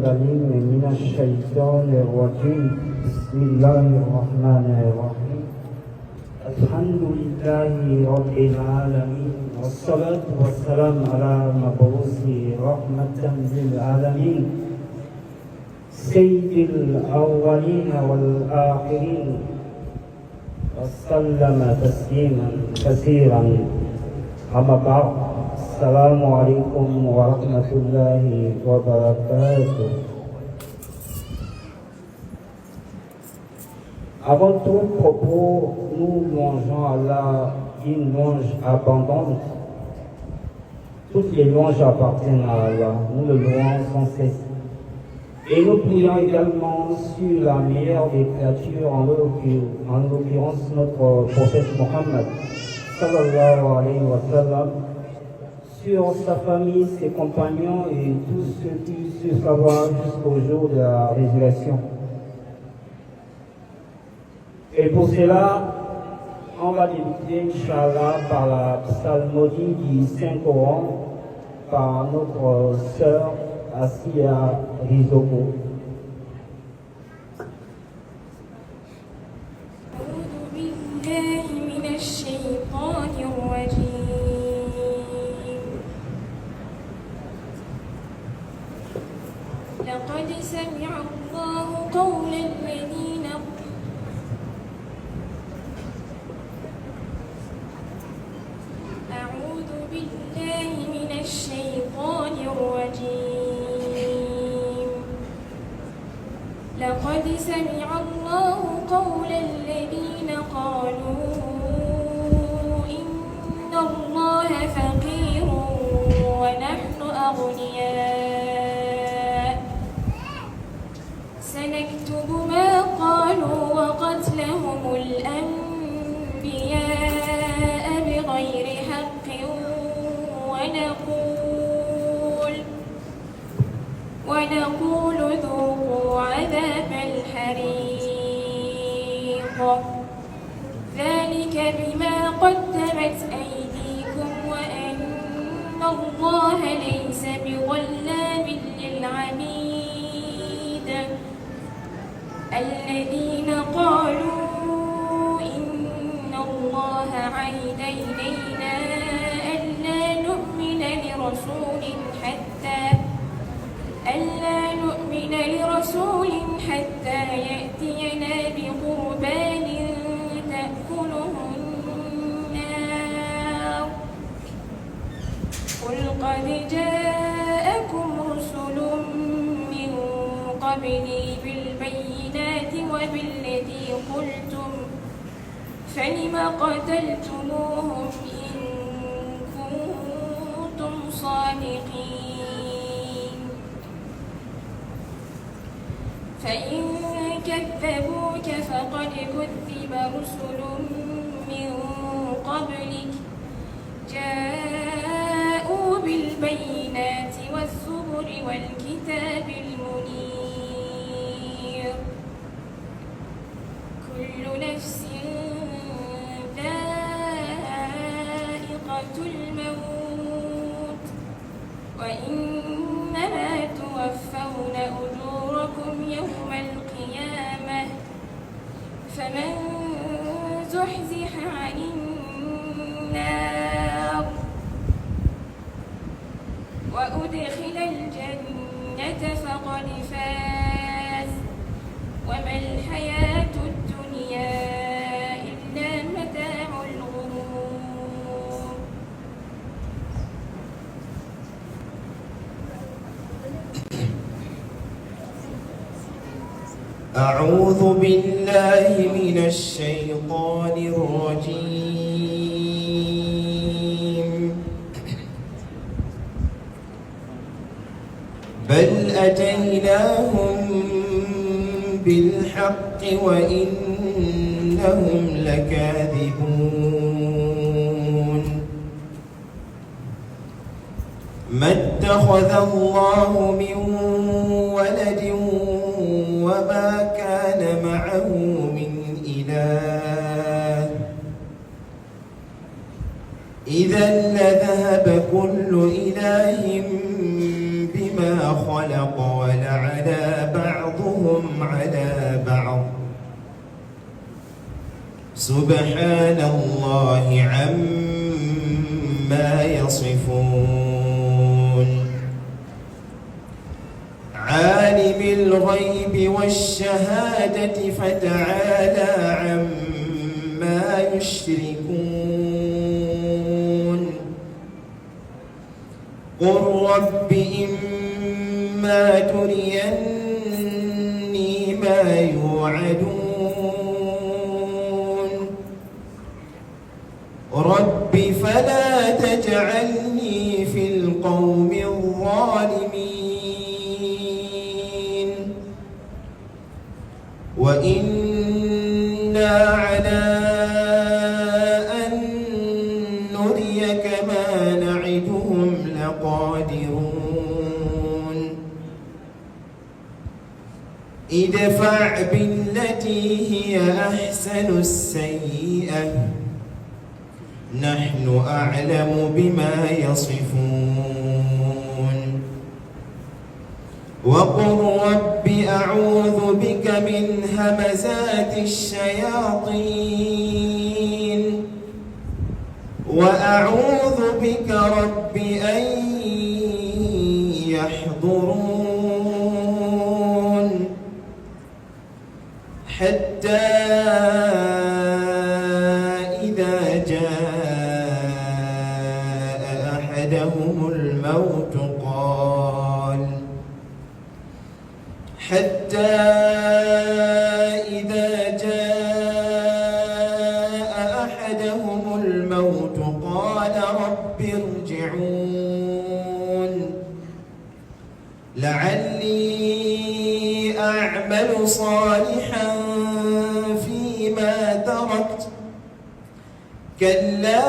العليم من الشيطان الرجيم. بسم الله الرحمن الرحيم. الحمد لله رب العالمين، والصلاة والسلام على مبعوث رحمة للعالمين سيد الأولين والآخرين، وسلم تسليما كثيرا. أما بعد، السلام عليكم ورحمة الله وبركاته. Avant tout propos, nous louangeons Allah d'une louange abondante. Toutes les louanges appartiennent à Allah. Nous le louons sans cesse. Et nous prions également sur la meilleure des créatures, en l'occurrence notre prophète Mohammed, sallallahu alayhi wa sallam, sur sa famille, ses compagnons et tous ceux qui suivent sa voie jusqu'au jour de la résurrection. Et pour cela, on va débuter, Inch'Allah, par la psalmodie du Saint-Coran par notre sœur Assia Rizoko. لقد سمع الله قول الذين أعوذ بالله من الشيطان الرجيم. لقد سمع الله قول الذين قالوا إن الله فقير ونحن أغنياء، سنكتب ما قالوا وقتلهم الأنبياء بغير حق ونقول ذوقوا عذاب الحريق، ذلك بما قدمت أيديكم وأن الله ليس بظلام للعبيد. الذين قالوا إن الله عهد إلينا ألا نؤمن لرسول حتى يأتينا بقربان تأكله النار. قل قد جاءكم رسل من قبلي بالبينات وبالذي قلتم، فلم قتلتموهم إن كنتم صادقين؟ فإن كذبوك فقد كذب رسل من قبلك جاءوا بالبينات والزبر والكتاب المنير. كل نفس ذائقة الموت، وإنما توفون أجوركم يوم القيامة، فمن زحزح عن النار وأدخل الجنة فقد فاز، وما الحياة الدنيا إلا متاع الغرور. أعوذ بالله من الشيطان الرجيم. بل أتيناهم بالحق وإنهم لكاذبون. ما اتخذ الله من ولد وما كان معه من إله، إذا لذهب كل إله بما خلق ولعلى على بعضهم على بعض سبحان الله عما يصفون عالم الغيب والشهادة فتعالى عما يشركون قل رب إما تريني ما يوعدون رب فلا تجعلني في القوم الظالمين وإنا على أن نريك ما نعدهم لقادرون ادفع بالتي هي أحسن السيئة نحن أعلم بما يصفون وقل رب أعوذ بك من همزات الشياطين وأعوذ بك رب أن يحضرون حتى إذا جاء أحدهم الموت قال رب ارجعون لعلي أعمل صالحا فيما تركت كلا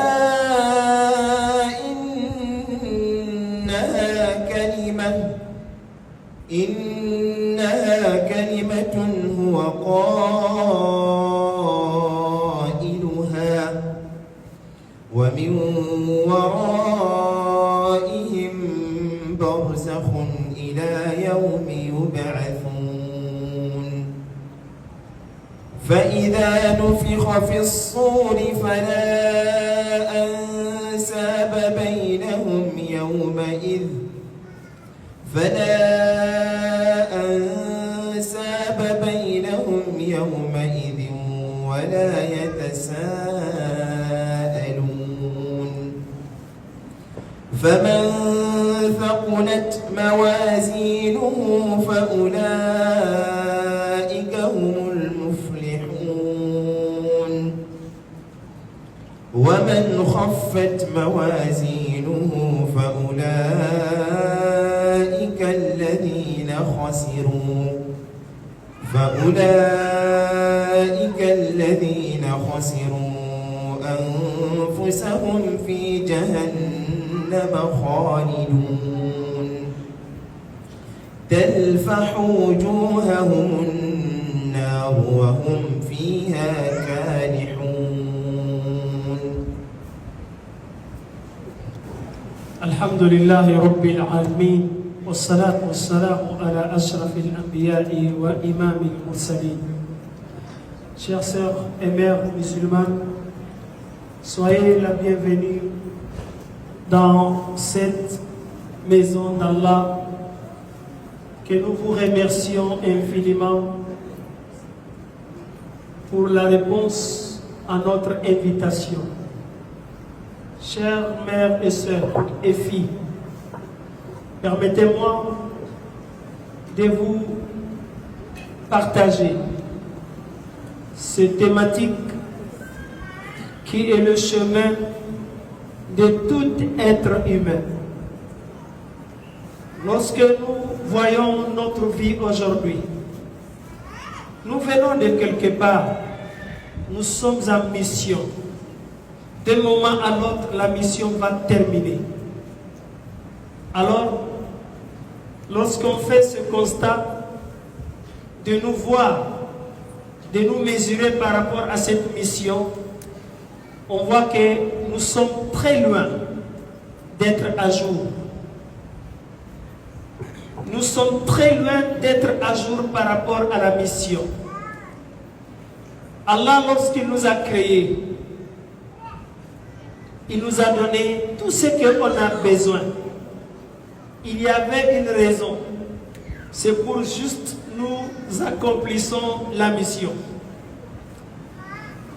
إنها كلمة هو قائلها ومن ورائهم برزخ إلى يوم يبعثون فإذا نفخ في الصور فلا أنساب بينهم يومئذ ولا يتساءلون فمن ثقلت موازينه فأولئك هم المفلحون ومن خفت موازينه فأولئك الذين خسروا أنفسهم في جهنم خالدون تلفح وجوههم النار وهم فيها كالحون. الحمد لله رب العالمين والصلاة والسلام على أشرف الأنبياء وإمام المرسلين. Chers sœurs et mères musulmanes, soyez la bienvenue dans cette maison d'Allah que nous vous remercions infiniment pour la réponse à notre invitation. Chères mères et sœurs et filles, permettez-moi de vous partager cette thématique qui est le chemin de tout être humain. Lorsque nous voyons notre vie aujourd'hui, nous venons de quelque part, nous sommes en mission. D'un moment à l'autre, la mission va terminer. Alors, lorsqu'on fait ce constat de nous voir, de nous mesurer par rapport à cette mission, on voit que nous sommes très loin d'être à jour. nous sommes très loin d'être à jour par rapport à la mission. Allah, lorsqu'il nous a créés, il nous a donné tout ce qu'on a besoin. Il y avait une raison. C'est pour juste nous accomplissons la mission.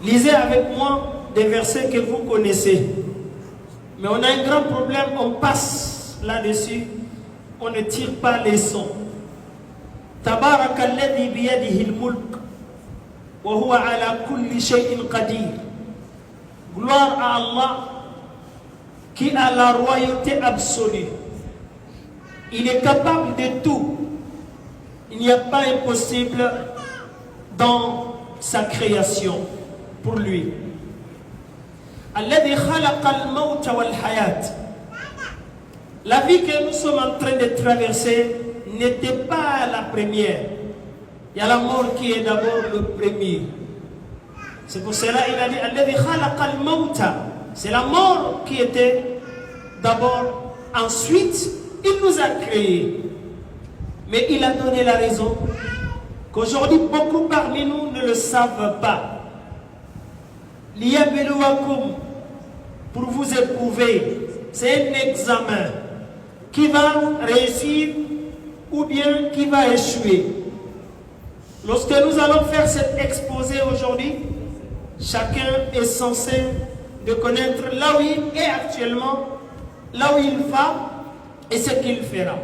Lisez avec moi des versets que vous connaissez. Mais on a un grand problème, on passe là-dessus, on ne tire pas les sons. Tabarakalladhi biyadihi al-mulk wa huwa ala kulli shay'in qadir. Gloire à Allah qui a la royauté absolue. Il est capable de tout. Il n'y a pas impossible dans sa création pour lui. Alladhi khalaqa al-mawta wal-hayat. La vie que nous sommes en train de traverser n'était pas la première. Il y a la mort qui est d'abord le premier. C'est pour cela qu'il a dit Alladhi khalaqa al-mawta. C'est la mort qui était d'abord. Ensuite, il nous a créés. Mais il a donné la raison qu'aujourd'hui beaucoup parmi nous ne le savent pas. Liyabluwakum, pour vous éprouver, c'est un examen qui va réussir ou bien qui va échouer. Lorsque nous allons faire cet exposé aujourd'hui, chacun est censé de connaître là où il est actuellement, là où il va et ce qu'il fera.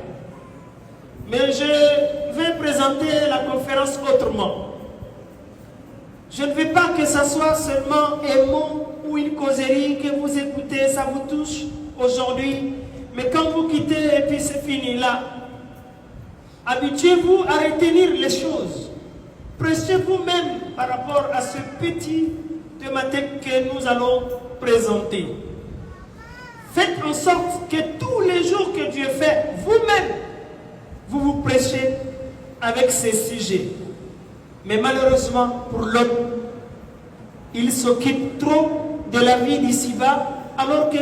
Mais je vais présenter la conférence autrement. Je ne veux pas que ce soit seulement un mot ou une causerie que vous écoutez, ça vous touche aujourd'hui. Mais quand vous quittez et puis c'est fini là, habituez-vous à retenir les choses. Prêchez vous-même par rapport à ce petit thématique que nous allons présenter. Faites en sorte que tous les jours que Dieu fait, vous-même, vous vous prêchez avec ces sujets. Mais malheureusement, pour l'homme, il s'occupe trop de la vie d'ici-bas, alors que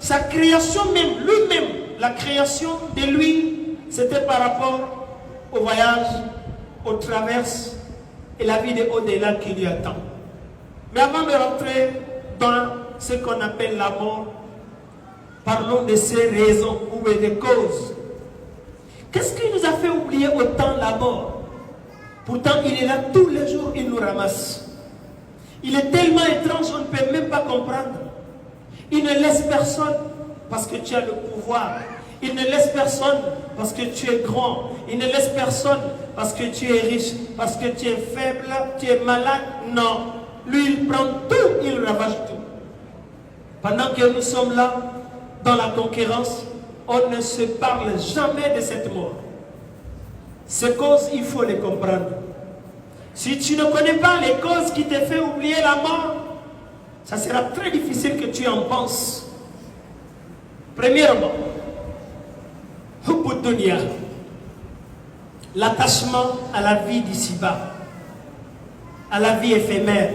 sa création même, lui-même, la création de lui, c'était par rapport au voyage, aux traverses et la vie de au-delà qui lui attend. Mais avant de rentrer dans ce qu'on appelle la mort, parlons de ses raisons ou des causes. Qu'est-ce qui nous a fait oublier autant la mort? Pourtant, il est là tous les jours, il nous ramasse. Il est tellement étrange, on ne peut même pas comprendre. Il ne laisse personne parce que tu as le pouvoir. Il ne laisse personne parce que tu es grand. Il ne laisse personne parce que tu es riche, parce que tu es faible, tu es malade. Non. Lui, il prend tout, il ravage tout. Pendant que nous sommes là, dans la concurrence, on ne se parle jamais de cette mort. Ces causes, il faut les comprendre. Si tu ne connais pas les causes qui te font oublier la mort, ça sera très difficile que tu en penses. Premièrement, Hubbud Dunya, l'attachement à la vie d'ici-bas, à la vie éphémère.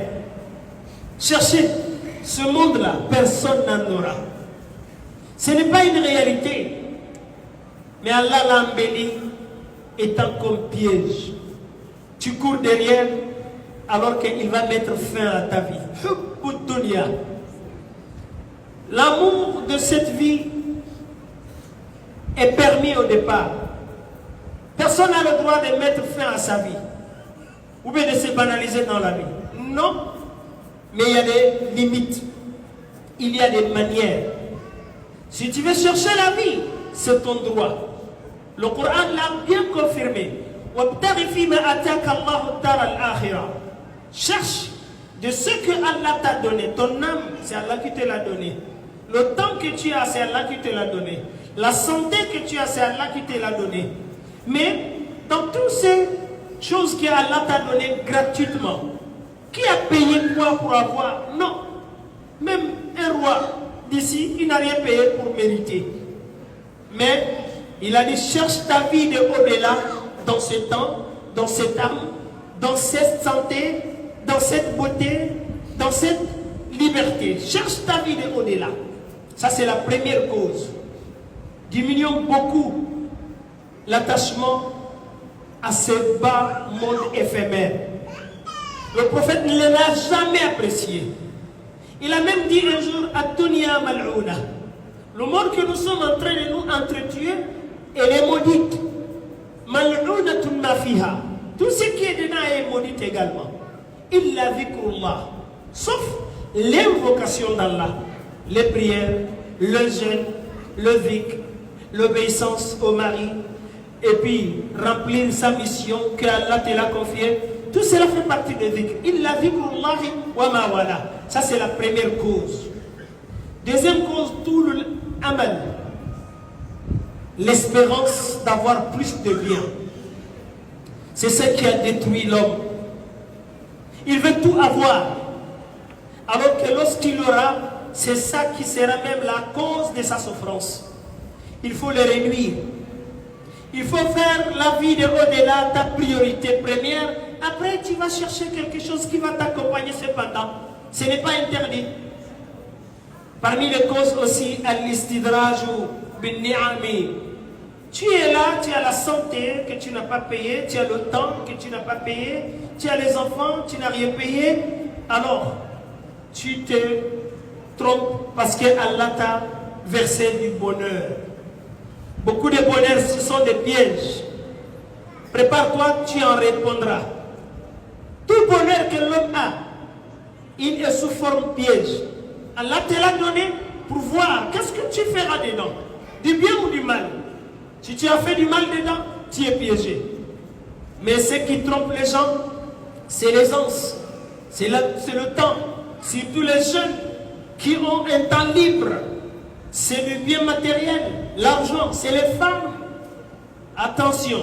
Cherchez ce monde-là, personne n'en aura. Ce n'est pas une réalité, mais Allah l'a embelli étant comme piège. Tu cours derrière alors qu'il va mettre fin à ta vie. Hubbud Dunya. L'amour de cette vie est permis au départ. Personne n'a le droit de mettre fin à sa vie ou bien de se banaliser dans la vie. Non, mais il y a des limites. Il y a des manières. Si tu veux chercher la vie, c'est ton droit. Le Coran l'a bien confirmé. Cherche de ce que Allah t'a donné. Ton âme, c'est Allah qui te l'a donné. Le temps que tu as, c'est Allah qui te l'a donné. La santé que tu as, c'est Allah qui te l'a donné. Mais dans toutes ces choses que Allah t'a donné gratuitement, qui a payé quoi pour avoir? Non. Même un roi d'ici, il n'a rien payé pour mériter. Mais il a dit, cherche ta vie de au-delà, dans ce temps, dans cette âme, dans cette santé, dans cette beauté, dans cette liberté. Cherche ta vie de au-delà. Ça, c'est la première cause. Diminuons beaucoup l'attachement à ce bas monde éphémère. Le prophète ne l'a jamais apprécié. Il a même dit un jour à Dunya Mal'ouna, le monde que nous sommes en train de nous entretuer, elle est maudite. Mal'ounatun ma fiha. Tout ce qui est dedans est maudit également. Illa dhikrullah. Sauf l'invocation d'Allah, les prières, le jeûne, le dhikr, l'obéissance au mari, et puis remplir sa mission que Allah te l'a confiée. Tout cela fait partie de dhikr. Illa dhikrullahi wa ma wala. Ça c'est la première cause. Deuxième cause, tout l'amal. L'espérance d'avoir plus de biens. C'est ce qui a détruit l'homme. Il veut tout avoir. Alors que lorsqu'il aura, c'est ça qui sera même la cause de sa souffrance. Il faut le réduire. Il faut faire la vie de au-delà ta priorité première. Après, tu vas chercher quelque chose qui va t'accompagner cependant. Ce n'est pas interdit. Parmi les causes aussi, al-istidraju bin ni'ami. Tu es là, tu as la santé que tu n'as pas payé, tu as le temps que tu n'as pas payé, tu as les enfants, tu n'as rien payé. Alors, tu te trompes parce que Allah t'a versé du bonheur. Beaucoup de bonheur, ce sont des pièges. Prépare-toi, tu en répondras. Tout bonheur que l'homme a, il est sous forme piège. Allah te l'a donné pour voir qu'est-ce que tu feras dedans. Du bien ou du mal. Si tu as fait du mal dedans, tu es piégé. Mais ce qui trompe les gens, c'est l'aisance, c'est le temps. Surtout les jeunes qui ont un temps libre, c'est du bien matériel, l'argent, c'est les femmes. Attention.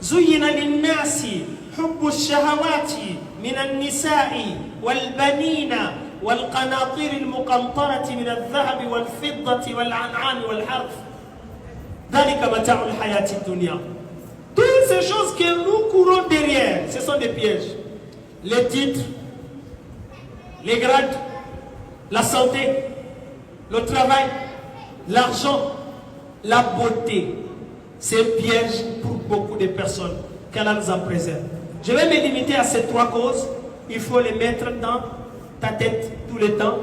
Zuyina linnasi hubbu shahawati min an-nisa'i wal banina wal qanatir al muqantarati min al-dhahab wal fiddati wal an'am wal harf. Dhalika mata'u al-hayati ad-dunya. Toutes ces choses que nous courons derrière, ce sont des pièges. Les titres, les grades, la santé, le travail, l'argent, la beauté. C'est piège pour beaucoup de personnes. Qu'Allah nous en préserve. Je vais me limiter à ces trois causes. Il faut les mettre dans ta tête tout le temps.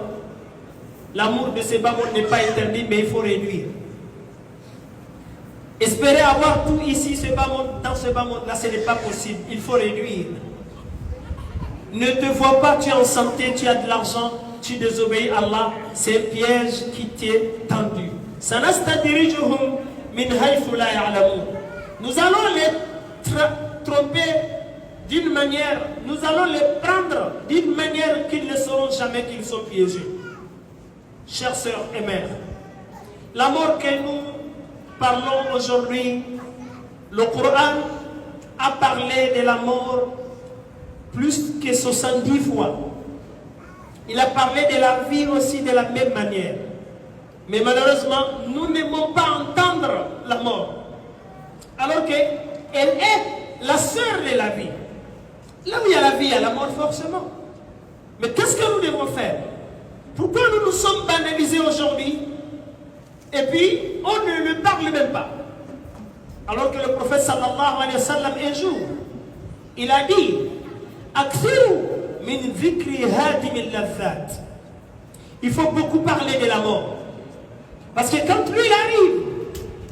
L'amour de ce bas monde n'est pas interdit, mais il faut réduire. Espérer avoir tout ici, ce bas monde, dans ce bas monde-là, ce n'est pas possible. Il faut réduire. Ne te vois pas, tu es en santé, tu as de l'argent, tu désobéis à Allah. C'est un piège qui t'est tendu. Nous allons les tromper d'une manière, nous allons les prendre d'une manière qu'ils ne sauront jamais qu'ils sont piégés. Chères sœurs et mères, la mort que nous parlons aujourd'hui, le Coran a parlé de la mort plus que 70 fois. Il a parlé de la vie aussi de la même manière. Mais malheureusement, nous n'aimons pas entendre la mort. Alors qu'elle est la sœur de la vie. Là où il y a la vie, il y a la mort forcément. Mais qu'est-ce que nous devons faire? Pourquoi nous nous sommes banalisés aujourd'hui? Et puis, on ne le parle même pas. Alors que le prophète sallallahu alayhi wa sallam, un jour, il a dit Akthiru min dhikri hadim al-ladhat. Il faut beaucoup parler de la mort. Parce que quand lui il arrive,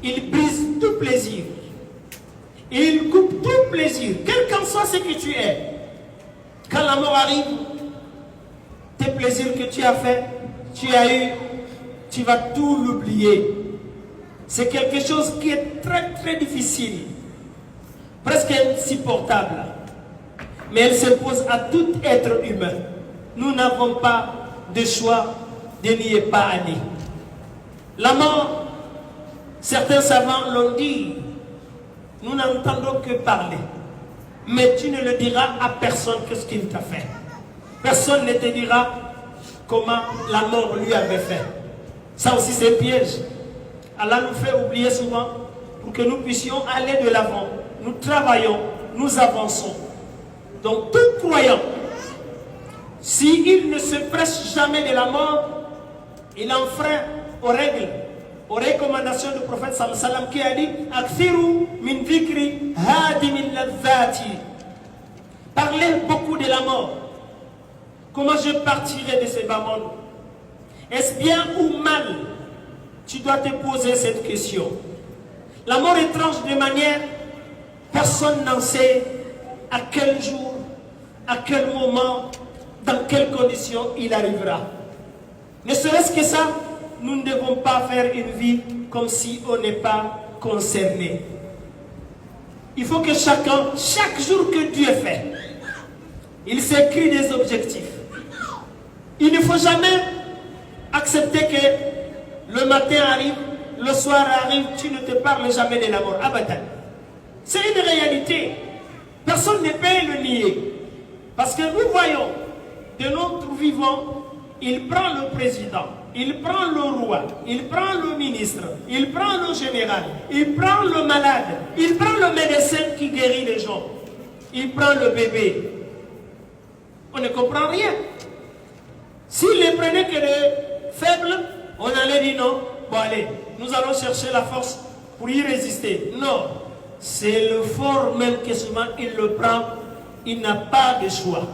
il brise tout plaisir. Il coupe tout plaisir, quel qu'en soit ce que tu es. Quand la mort arrive, tes plaisirs que tu as fait, tu as eu, tu vas tout l'oublier. C'est quelque chose qui est très très difficile, presque insupportable. Mais elle s'impose à tout être humain. Nous n'avons pas de choix de n'y épargner. La mort, certains savants l'ont dit, nous n'entendons que parler. Mais tu ne le diras à personne qu'est-ce qu'il t'a fait. Personne ne te dira comment la mort lui avait fait. Ça aussi c'est piège. Allah nous fait oublier souvent pour que nous puissions aller de l'avant. Nous travaillons, nous avançons. Donc tout croyant, s'il ne se presse jamais de la mort, il enfreint aux règles aux recommandations du prophète sallallahu alayhi wa sallam qui a dit Akthiru min dhikri hadimin ladhati. Parlez beaucoup de la mort. Comment je partirai de ce bas monde? Est-ce bien ou mal? Tu dois te poser cette question. La mort étrange de manière, personne n'en sait à quel jour, à quel moment, dans quelles conditions il arrivera. Ne serait-ce que ça, nous ne devons pas faire une vie comme si on n'est pas concerné. Il faut que chacun, chaque jour que Dieu fait, il s'écrit des objectifs. Il ne faut jamais accepter que le matin arrive, le soir arrive, tu ne te parles jamais de la mort. Abadan. C'est une réalité. Personne ne peut le nier. Parce que nous voyons de notre vivant, il prend le président, il prend le roi, il prend le ministre, il prend le général, il prend le malade, il prend le médecin qui guérit les gens, il prend le bébé. On ne comprend rien. S'il ne prenait que des faibles, on allait dire non, bon allez, nous allons chercher la force pour y résister. Non, c'est le fort même que souvent il le prend, il n'a pas de choix.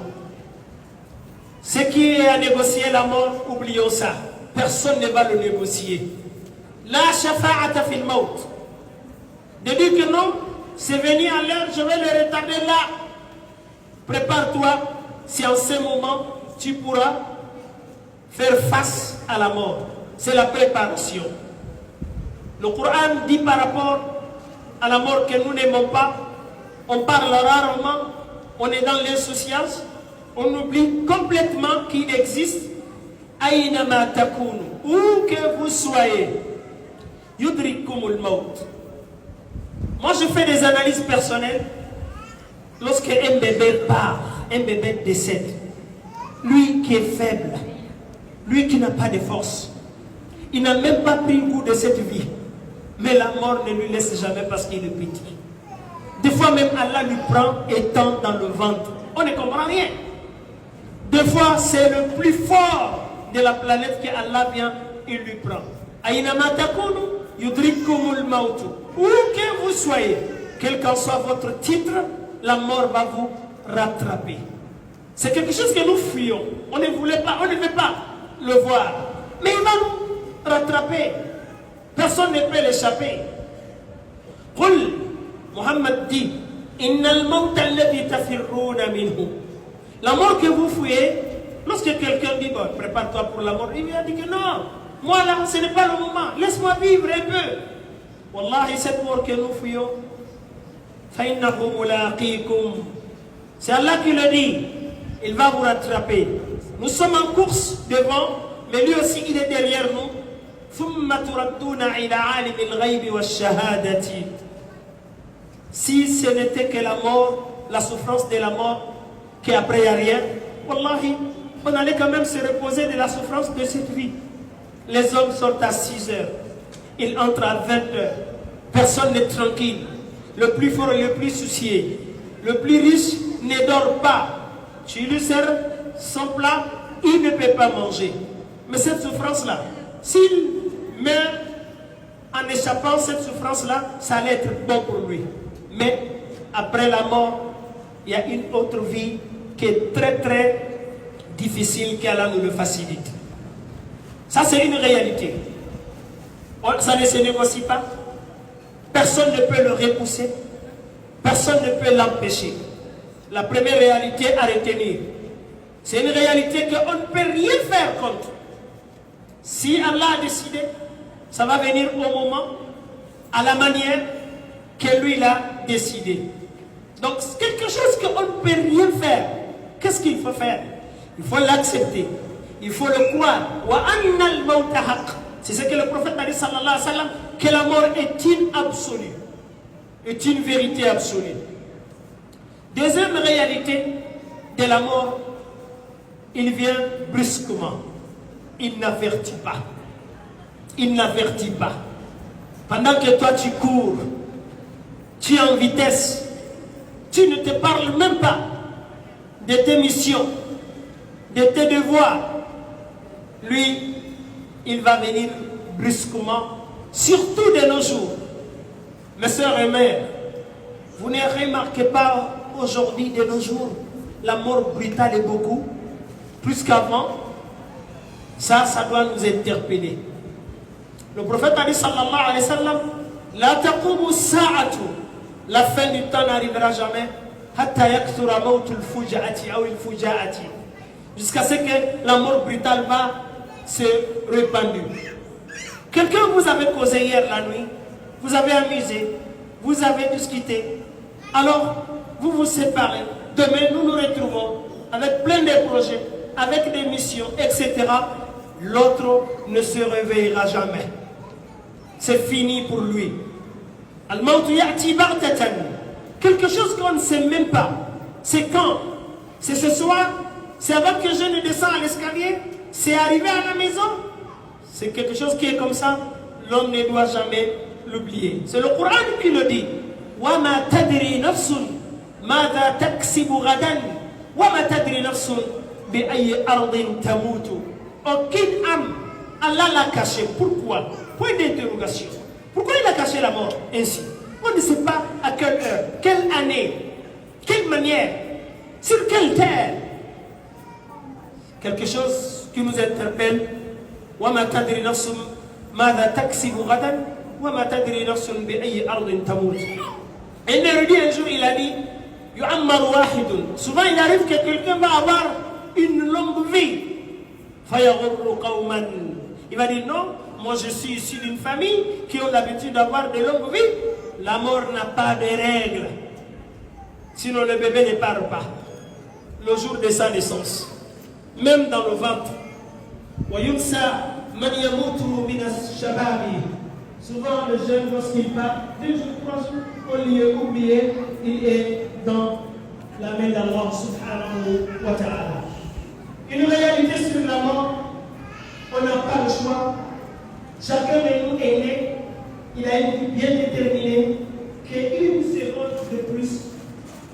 Ce qui est à négocier la mort, oublions ça. Personne ne va le négocier. La shafa'ata fil maut. De dire que non, c'est venu à l'heure, je vais le retarder là. Prépare-toi, si en ce moment tu pourras faire face à la mort. C'est la préparation. Le Coran dit par rapport à la mort que nous n'aimons pas, on parle rarement, on est dans l'insouciance, on oublie complètement qu'il existe. Aïnama takunu, où que vous soyez, yudrikumul maut. Moi je fais des analyses personnelles. Lorsque un bébé part, un bébé décède, lui qui est faible, lui qui n'a pas de force, il n'a même pas pris goût de cette vie, mais la mort ne lui laisse jamais parce qu'il est petit. Des fois même Allah lui prend et tend dans le ventre, on ne comprend rien. Des fois c'est le plus fort de la planète que Allah vient, il lui prend. Aïnama takunu yudrikumul mautu. Où que vous soyez, quel qu'en soit votre titre, la mort va vous rattraper. C'est quelque chose que nous fuyons. On ne voulait pas, on ne veut pas le voir. Mais il va nous rattraper. Personne ne peut l'échapper. Qul, Muhammad dit, Innal mawta alladhi tafirruna minhu. La mort que vous fuyez, lorsque quelqu'un dit, bon, prépare-toi pour la mort, il lui a dit que non, moi là, ce n'est pas le moment, laisse-moi vivre un peu. Wallahi, cette mort que nous fuyons, c'est Allah qui le dit, il va vous rattraper. Nous sommes en course devant, mais lui aussi il est derrière nous. Si ce n'était que la mort, la souffrance de la mort, qu'après il n'y a rien, wallahi, on allait quand même se reposer de la souffrance de cette vie. Les hommes sortent à 6 heures, ils entrent à 20 heures, personne n'est tranquille. Le plus fort et le plus soucié, le plus riche ne dort pas. Tu lui sers son plat, il ne peut pas manger. Mais cette souffrance-là, s'il meurt en échappant cette souffrance-là, ça allait être bon pour lui. Mais après la mort, il y a une autre vie qui est très très difficile, qu'Allah nous le facilite. Ça c'est une réalité. Ça ne se négocie pas. Personne ne peut le repousser. Personne ne peut l'empêcher. La première réalité à retenir, c'est une réalité qu'on ne peut rien faire contre. Si Allah a décidé, ça va venir au moment, à la manière que lui l'a décidé. Donc quelque chose qu'on ne peut rien faire. Qu'est-ce qu'il faut faire? Il faut l'accepter. Il faut le croire. Wa annal mawta haqq. C'est ce que le prophète a dit, sallallahu alayhi wa sallam, que la mort est une absolue, est une vérité absolue. Deuxième réalité de la mort, il vient brusquement. Il n'avertit pas. Il n'avertit pas. Pendant que toi tu cours, tu es en vitesse, tu ne te parles même pas de tes missions, de tes devoirs. Lui, il va venir brusquement surtout de nos jours. Mes sœurs et mères, vous ne remarquez pas aujourd'hui, de nos jours, la mort brutale est beaucoup plus qu'avant? Ça doit nous interpeller. Le prophète a dit sallallahu alayhi wa sallam, la taqumu sa'atu, la fin du temps n'arrivera jamais, hatta yakthura mawtul fuja'ati ou il fuja'ati, jusqu'à ce que la mort brutale va se répandre. Quelqu'un vous avait causé hier la nuit, vous avez amusé, vous avez discuté, alors vous vous séparez. Demain nous nous retrouvons avec plein de projets, avec des missions, etc. L'autre ne se réveillera jamais. C'est fini pour lui. Al-Mawtu ya'ti baghtatan. Quelque chose qu'on ne sait même pas. C'est quand? C'est ce soir? C'est avant que je ne descende à l'escalier? C'est arrivé à la maison? C'est quelque chose qui est comme ça. L'homme ne doit jamais l'oublier. C'est le Coran qui le dit. Wa ma tadri nafsun madha taksibu ghadan wa ma tadri nafsun bi ayyi ardin tamutu. Aucune âme, Allah l'a caché. Pourquoi? Point d'interrogation. Pourquoi il a caché la mort ainsi? On ne sait pas à quelle heure, quelle année, quelle manière, sur quelle terre. Quelque chose qui nous interpelle. وَمَا تَدْرِي نَفْسٌ مَاذَا تَكْسِبُ غَدًا وَمَا تَدْرِي نَفْسٌ بِأَيِّ أَرْضٍ تَمُوتُ. Un érudit un jour il a dit يُعَمَّرُ وَاحِدٌ. Souvent il arrive que quelqu'un va avoir une longue vie. فَيَغُرُّ قَوْمًا. Il va dire non, moi je suis issu d'une famille qui ont l'habitude d'avoir de longues vies. La mort n'a pas de règles. Sinon le bébé ne part pas le jour de sa naissance. Même dans le ventre. Souvent le jeune lorsqu'il part, 2 jours, 3 jours, on lui est oublié, il est dans la main d'Allah subhanahu wa ta'ala. Une réalité sur la mort, on n'a pas le choix. Chacun de nous est né, il a une vie bien déterminée, qu'une seconde de plus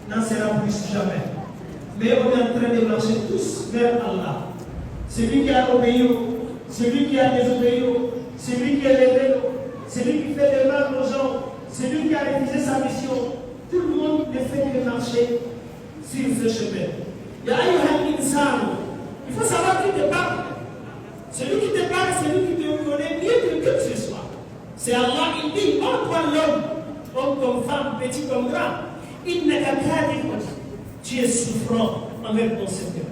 n'en sera plus jamais. Mais on est en train de marcher tous vers Allah. Celui qui a obéi, celui qui a désobéi, celui qui est levé, celui qui fait des mal aux gens, celui qui a réalisé sa mission, tout le monde ne fait que marcher sur ce chemin. Il faut savoir qui te parle. Celui qui te parle, celui qui te connaît mieux que ce soit. C'est Allah, il dit, oh toi l'homme, homme comme femme, petit comme grand, il n'a qu'à dire, tu es souffrant envers ton Seigneur.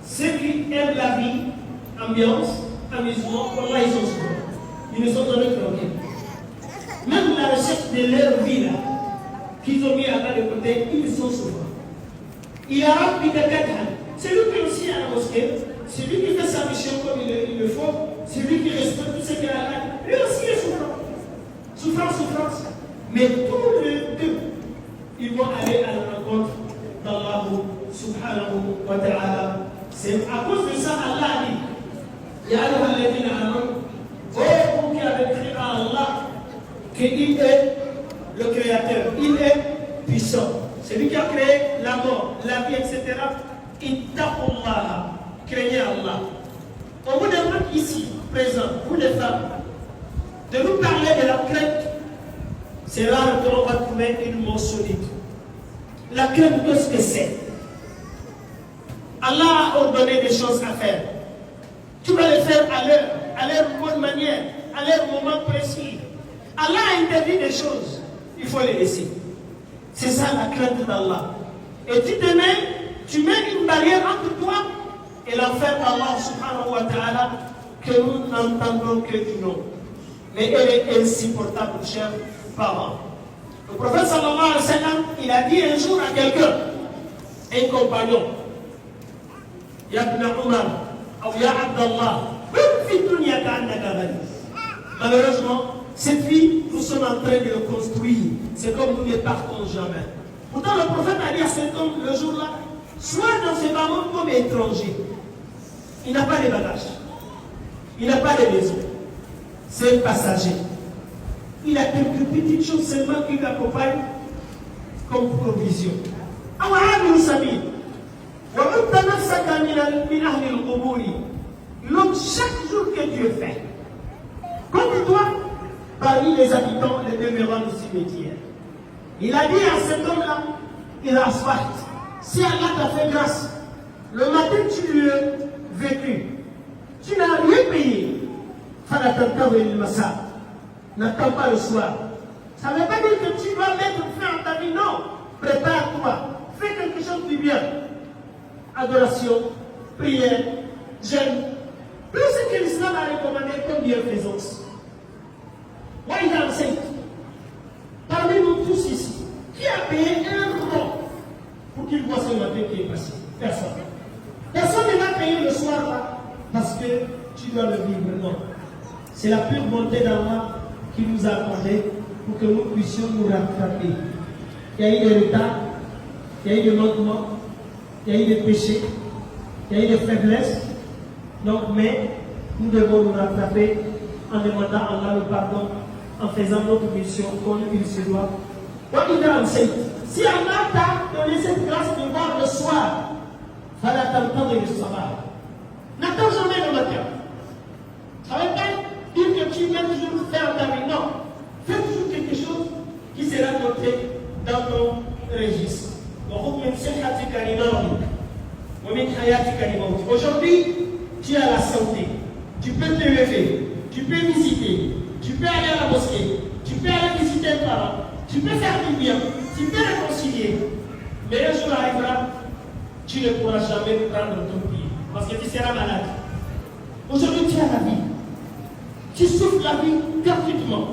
Ceux qui aiment la vie, ambiance, amusement, voilà, ils sont souvent. Ils ne sont jamais tranquilles. Même la recherche de leur vie, là, qu'ils ont mis à bas de côté, ils sont souvent. Il a rempli de cadres. C'est lui qui est aussi à la mosquée, c'est lui qui fait sa mission comme il le faut, c'est lui qui respecte tout ce qu'il a là. Lui aussi est souffrant. Souffrance. Mais tous les deux, ils vont aller à la rencontre d'Allah subhanahu wa ta'ala. C'est à cause de ça Allah dit, Ya ayyuhalladhina amanu, oh vous qui avez cru à Allah, qu'il est le créateur, il est puissant. C'est lui qui a créé la mort, la vie, etc. Ittaqullah, craignez Allah. On vous demande ici, présent, vous les femmes, de nous parler de la crainte. C'est là qu'on va trouver une mot solide. La crainte, qu'est-ce que c'est? Allah a ordonné des choses à faire. Tu vas les faire à leur bonne manière, à leur moment précis. Allah a interdit des choses, il faut les laisser. C'est ça la crainte d'Allah. Et tu mets une barrière entre toi et l'enfer d'Allah subhanahu wa ta'ala que nous n'entendons que du nom. Mais elle est insupportable, chers parents. Le prophète sallallahu alayhi wa sallam, il a dit un jour à quelqu'un, un compagnon, Ya ibn Umar, ou Ya Abdallah, malheureusement, cette vie, nous sommes en train de le construire. C'est comme nous ne partons jamais. Pourtant, le prophète a dit à cet homme le jour-là, sois dans ce moment comme étranger. Il n'a pas de bagages. Il n'a pas de maison. C'est un passager. Il a quelques petites choses seulement qui l'accompagnent comme provision. L'homme, chaque jour que Dieu fait, comme toi, les habitants, les demeurants du cimetière. Il a dit à cet homme-là, il a asfalt. Si Allah t'a fait grâce, le matin tu lui as vécu, tu n'as rien payé. N'attends pas le soir. Ça ne veut pas dire que tu dois mettre fin à ta vie, non. Prépare-toi, fais quelque chose de bien. Adoration, prière, jeûne. Tout ce que l'islam a recommandé comme bienfaisance. Moi, il a enseigné. Parmi nous tous ici, qui a payé un rond pour qu'il voit ce matin qui est passé? Personne. Personne ne l'a payé le soir là parce que tu dois le vivre. Non. C'est la pure bonté d'Allah qui nous a accordé pour que nous puissions nous rattraper. Il y a eu des retards, il y a eu des manquements, il y a eu des péchés, il y a eu des faiblesses. Donc, mais nous devons nous rattraper en demandant à Allah le pardon, en faisant notre mission comme il se doit. Si Allah t'a donné cette grâce de voir le soir, fallait t'entendre le soir. N'attends jamais le matin. Ça ne veut pas dire que tu viens toujours faire ta vie. Non. Fais toujours quelque chose qui sera noté dans ton registre. Aujourd'hui, tu as la santé. Tu peux te lever. Tu peux visiter. Tu peux aller à la mosquée. Tu peux aller visiter un parent. Tu peux faire du bien. Tu peux réconcilier. Mais un jour arrivera, tu ne pourras jamais prendre ton pied. Parce que tu seras malade. Aujourd'hui, tu as la vie. Tu souffres la vie gratuitement.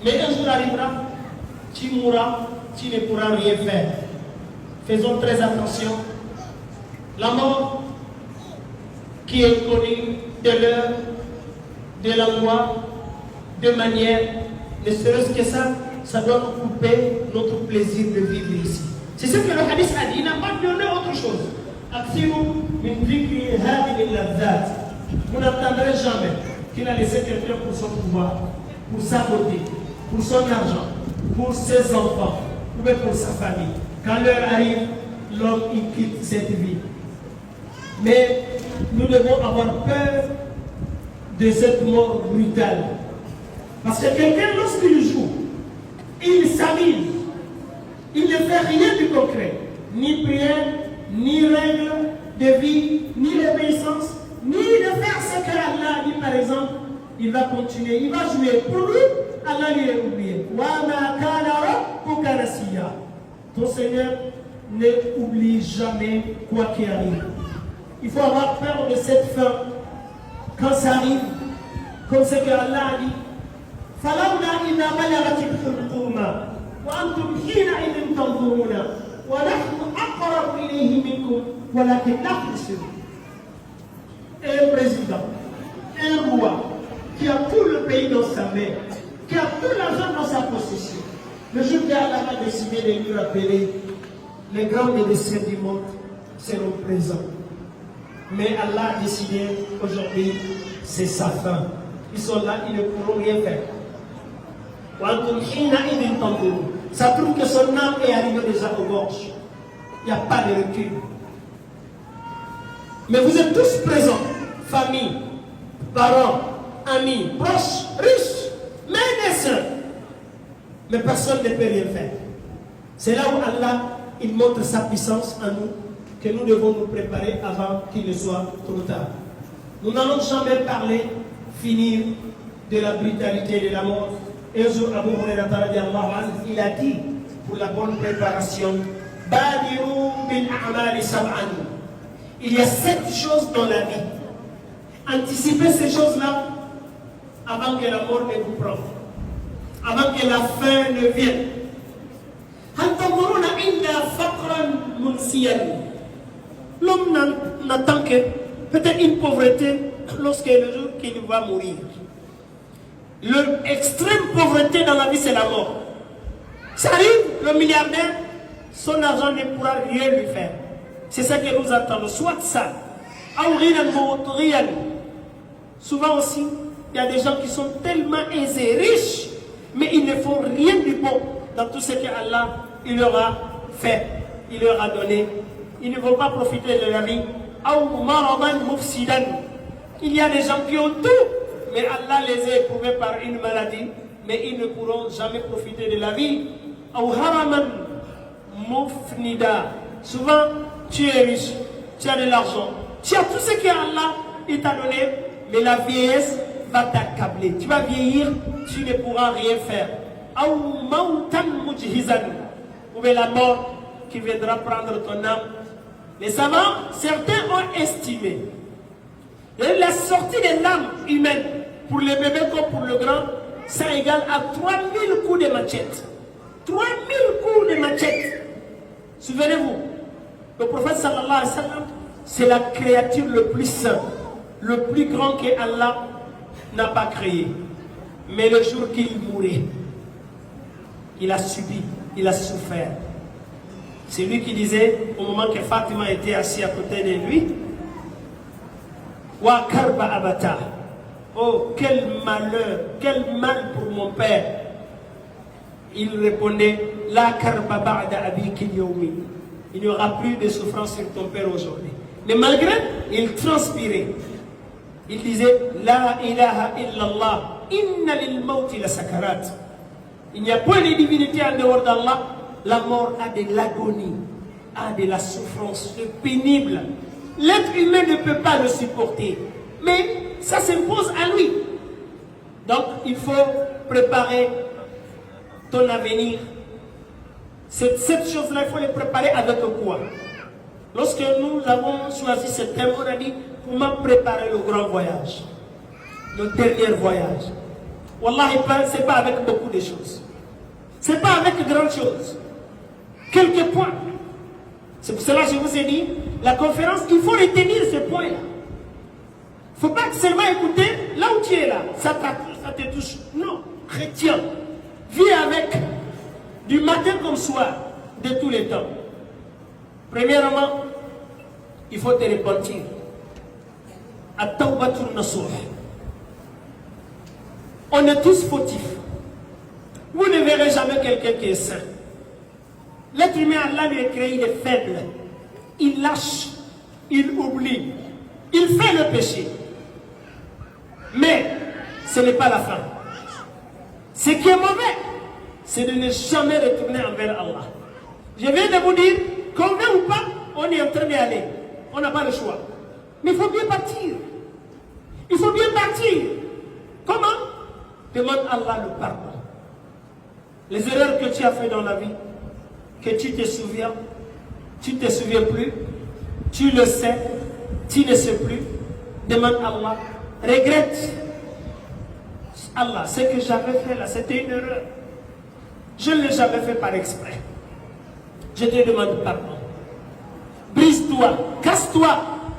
Mais un jour arrivera, tu mourras, tu ne pourras rien faire. Faisons très attention. La mort qui est connue de l'heure, de l'endroit, de manière, ne serait-ce que ça, ça doit nous couper notre plaisir de vivre ici. C'est ce que le hadith a dit, il n'a pas donné autre chose. Vous n'entendrez jamais qu'il a laissé quelqu'un pour son pouvoir, pour sa beauté, pour son argent, pour ses enfants, ou même pour sa famille. Quand l'heure arrive, l'homme il quitte cette vie. Mais nous devons avoir peur de cette mort brutale. Parce que quelqu'un, lorsqu'il joue, il s'amuse, il ne fait rien de concret, ni prière, ni règle de vie, ni l'obéissance, ni de faire ce que Allah dit par exemple, il va continuer, il va jouer. Pour lui, Allah lui est oublié. Ton Seigneur ne oublie jamais quoi qu'il arrive. Il faut avoir peur de cette fin. Quand ça arrive, comme ce que Allah a dit, فَلَوْلَا إِذَا بَلَغَتِ الْحُلْقُومَ وَأَنْتُمْ حِينَئِذٍ تَنْظُرُونَ وَنَحْنُ أَقْرَبُ إِلَيْهِ مِنْكُمْ وَلَكِنْ لَا تُبْصِرُونَ. Un président, un roi, qui a tout le pays dans sa main, qui a tout l'argent dans sa possession, le jour où Allah a décidé de lui rappeler les grands médecins du monde seront présents. Mais Allah a décidé aujourd'hui, c'est sa fin. Ils sont là, ils ne pourront rien faire. Ça prouve que son âme est arrivée déjà aux gorges. Il n'y a pas de recul. Mais vous êtes tous présents, famille, parents, amis, proches, riches, même des sœurs. Mais personne ne peut rien faire. C'est là où Allah, il montre sa puissance en nous, que nous devons nous préparer avant qu'il ne soit trop tard. Nous n'allons jamais parler, finir de la brutalité de la mort. Un jour, Abu Hurairah il a dit, pour la bonne préparation, il y a 7 choses dans la vie. Anticipez ces choses-là avant que la mort ne vous prenne, avant que la fin ne vienne. L'homme n'attend que peut-être une pauvreté lorsque le jour qu'il va mourir. L'extrême pauvreté dans la vie, c'est la mort. Ça arrive, le milliardaire, son argent ne pourra rien lui faire. C'est ça que nous attendons. Soit ça. Souvent aussi, il y a des gens qui sont tellement aisés, riches, mais ils ne font rien du bon dans tout ce que Allah il leur a fait, il leur a donné. Ils ne vont pas profiter de la vie. Il y a des gens qui ont tout, mais Allah les a éprouvés par une maladie, mais ils ne pourront jamais profiter de la vie. Ou haraman mufnida. Souvent, tu es riche, tu as de l'argent, tu as tout ce qu'Allah t'a donné, mais la vieillesse va t'accabler. Tu vas vieillir, tu ne pourras rien faire. Ou mautan mujhizan. Ou bien la mort qui viendra prendre ton âme. Les savants, certains ont estimé et la sortie de l'âme humaine pour le bébé comme pour le grand, ça égale à 3000 coups de machette. 3000 coups de machette. Souvenez-vous, le prophète sallallahu alayhi wa sallam, c'est la créature le plus sainte, le plus grand que Allah n'a pas créé. Mais le jour qu'il mourait, il a subi, il a souffert. C'est lui qui disait, au moment que Fatima était assis à côté de lui, Wa karba abata. Oh, quel malheur, quel mal pour mon père. Il répondait, La karba ba'da abiki yawmi. Il n'y aura plus de souffrance sur ton père aujourd'hui. Mais malgré, il transpirait. Il disait, La ilaha illallah, inna lil mawti la sakarat. Il n'y a point de divinité en dehors d'Allah. La mort a de l'agonie, a de la souffrance, c'est pénible. L'être humain ne peut pas le supporter. Mais ça s'impose à lui. Donc il faut préparer ton avenir. Cette chose-là, il faut les préparer avec quoi? Lorsque nous avons choisi ce thème, on a dit comment préparer le grand voyage, le dernier voyage. Wallahi, ce n'est pas avec beaucoup de choses. Ce n'est pas avec grandes choses. Quelques points. C'est pour cela que je vous ai dit, la conférence, il faut retenir ce point-là. Il ne faut pas seulement écouter là où tu es là. Ça te touche. Non, retiens. Vis avec du matin comme soir, de tous les temps. Premièrement, il faut te repentir. At-tawbatul nasuh. On est tous fautifs. Vous ne verrez jamais quelqu'un qui est saint. L'être humain, Allah lui a créé, il est faible. Il lâche, il oublie, il fait le péché. Mais ce n'est pas la fin. Ce qui est mauvais, c'est de ne jamais retourner envers Allah. Je viens de vous dire, qu'on veut ou pas, on est en train d'y aller. On n'a pas le choix. Mais il faut bien partir. Il faut bien partir. Comment? Demande à Allah le pardon. Les erreurs que tu as faites dans la vie, que tu te souviens plus, tu le sais, tu ne sais plus, demande à Allah, regrette. Allah, ce que j'avais fait là, c'était une erreur. Je ne l'ai jamais fait par exprès. Je te demande pardon. Brise-toi, casse-toi,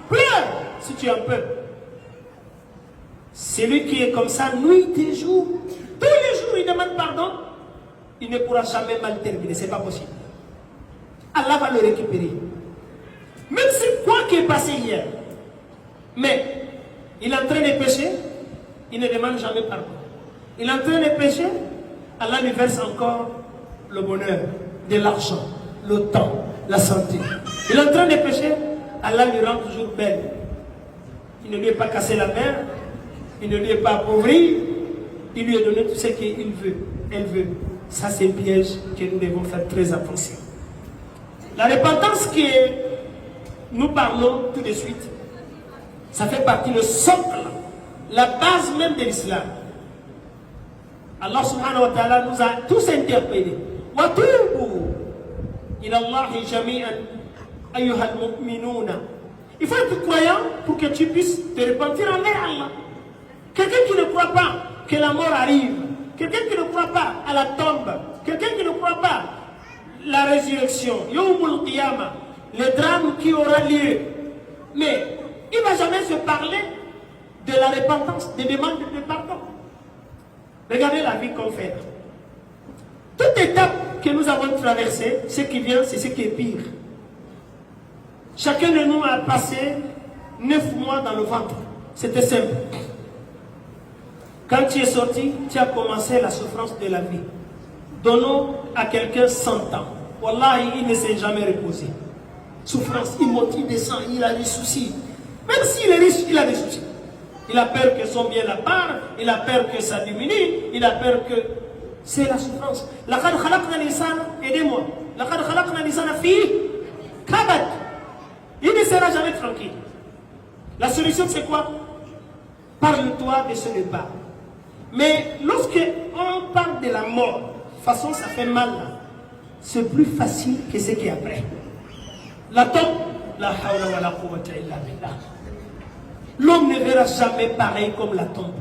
pleure si tu en peux. Celui qui est comme ça, nuit et jour, tous les jours il demande pardon, il ne pourra jamais mal terminer, c'est pas possible. Allah va le récupérer. Même si quoi qui est passé hier, mais il est en train de pécher, il ne demande jamais pardon. Il est en train de pécher, Allah lui verse encore le bonheur, de l'argent, le temps, la santé. Il est en train de pécher, Allah lui rend toujours belle. Il ne lui a pas cassé la main, il ne lui a pas appauvri, il lui a donné tout ce qu'il veut, elle veut. Ça, c'est un piège que nous devons faire très attention. La repentance que nous parlons tout de suite, ça fait partie du socle, la base même de l'islam. Allah subhanahu wa ta'ala nous a tous interpellés. Wa tubu ila Allahi jami'an ayyuhal mu'minuna. Il faut être croyant pour que tu puisses te repentir envers Allah. Quelqu'un qui ne croit pas que la mort arrive, quelqu'un qui ne croit pas à la tombe, quelqu'un qui ne croit pas la résurrection, Yawmul Qiyamah, le drame qui aura lieu, mais il ne va jamais se parler de la repentance, des demandes de pardon. Regardez la vie qu'on fait. Toute étape que nous avons traversée, ce qui vient, c'est ce qui est pire. Chacun de nous a passé 9 mois dans le ventre. C'était simple. Quand tu es sorti, tu as commencé la souffrance de la vie. Donnons à quelqu'un 100 ans. Wallahi, il ne s'est jamais reposé. Souffrance, il monte, il descend, il a des soucis. Même s'il est riche, il a des soucis. Il a peur que son bien la part, il a peur que ça diminue, il a peur que... C'est la souffrance. لَقَدْ خَلَقْنَا الْإِنسَانَ, aidez-moi. لَقَدْ خَلَقْنَا الْإِنسَانَ فِي كَبَدٍ. Il ne sera jamais tranquille. La solution c'est quoi? Parle-toi de ce départ. Mais lorsque on parle de la mort, de toute façon ça fait mal là. C'est plus facile que ce qui est après. La tombe, la hawla wa la quwwata illa billah. L'homme ne verra jamais pareil comme la tombe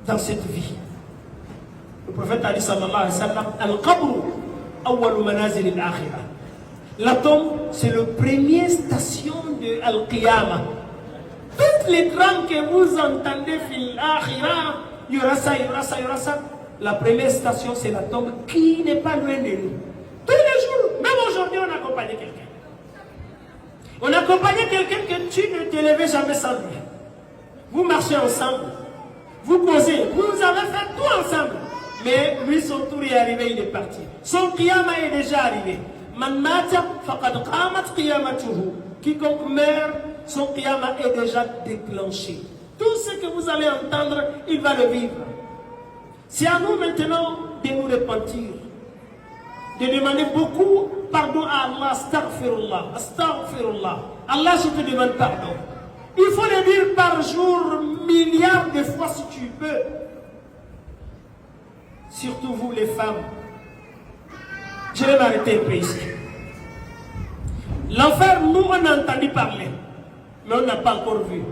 dans cette vie. Le prophète a dit sallallahu alayhi wa sallam, al-qabru awwalu manazil al-akhirah. La tombe, c'est le premier station de al-qiyamah. Toutes les drames que vous entendez fil akhirah, il y aura ça, il y aura ça, il y aura ça. La première station, c'est la tombe qui n'est pas loin de nous. Tous les jours, même aujourd'hui, on accompagne quelqu'un. On accompagnait quelqu'un que tu ne t'élevais jamais sans lui. Vous marchez ensemble, vous causez, vous avez fait tout ensemble. Mais lui, son tour est arrivé, il est parti. Son qiyamah est déjà arrivé. Man mata faqad qamat qiyamatuhu. Quiconque meurt, son qiyamah est déjà déclenché. Tout ce que vous allez entendre, il va le vivre. C'est à nous maintenant de nous repentir, de demander beaucoup pardon à Allah. Astaghfirullah, astaghfirullah. Allah, je te demande pardon. Il faut le dire par jour, milliards de fois si tu peux. Surtout vous les femmes. Je vais m'arrêter un peu ici. L'enfer, nous on a entendu parler, mais on n'a pas encore vu.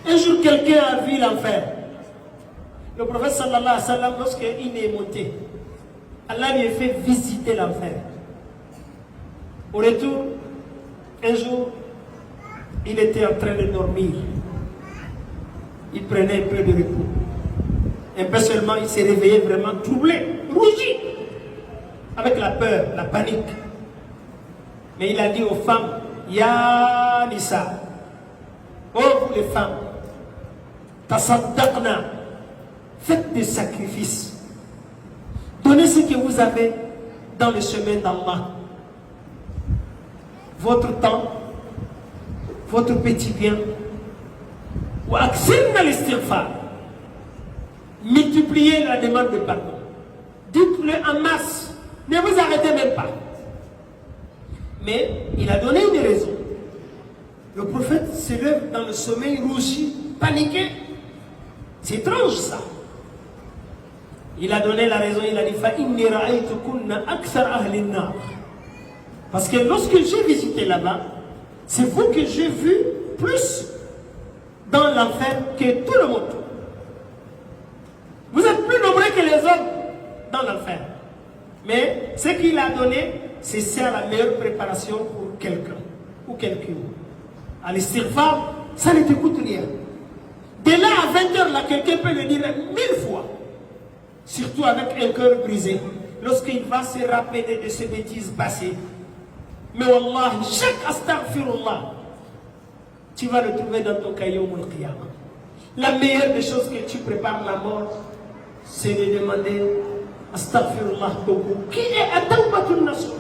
Un jour quelqu'un a vu l'enfer. Le prophète sallallahu alayhi wa sallam, lorsqu'il est monté, Allah lui a fait visiter l'enfer. Au retour, un jour, il était en train de dormir. Il prenait un peu de repos. Un peu seulement, il s'est réveillé vraiment troublé, rougi, avec la peur, la panique. Mais il a dit aux femmes, Ya Nisa, oh vous les femmes, tasaddaqna, faites des sacrifices. Donnez ce que vous avez dans le chemin d'Allah. Votre temps, votre petit bien. Wa aksirna l'istighfar. Multipliez la demande de pardon. Dites-le en masse. Ne vous arrêtez même pas. Mais il a donné une raison. Le prophète se lève dans le sommeil rougi, paniqué. C'est étrange ça. Il a donné la raison, il a dit فَإِنِّي رَأَيْتُكُنَّ أَكْثَرَ أَهْلِ النَّارِ. Parce que lorsque j'ai visité là-bas, c'est vous que j'ai vu plus dans l'enfer que tout le monde. Vous êtes plus nombreux que les hommes dans l'enfer. Mais ce qu'il a donné, c'est ça la meilleure préparation pour quelqu'un ou quelqu'une. À l'istighfar, ça ne te coûte rien. De là à 20h, là, quelqu'un peut le dire 1000 fois. Surtout avec un cœur brisé. Lorsqu'il va se rappeler de ces bêtises passées. Mais wallah, chaque astaghfirullah, tu vas le trouver dans ton caillou au qiyamah. La meilleure des choses que tu prépares la mort, c'est de demander astaghfirullah beaucoup. Qui est Atawbatun Nasuh?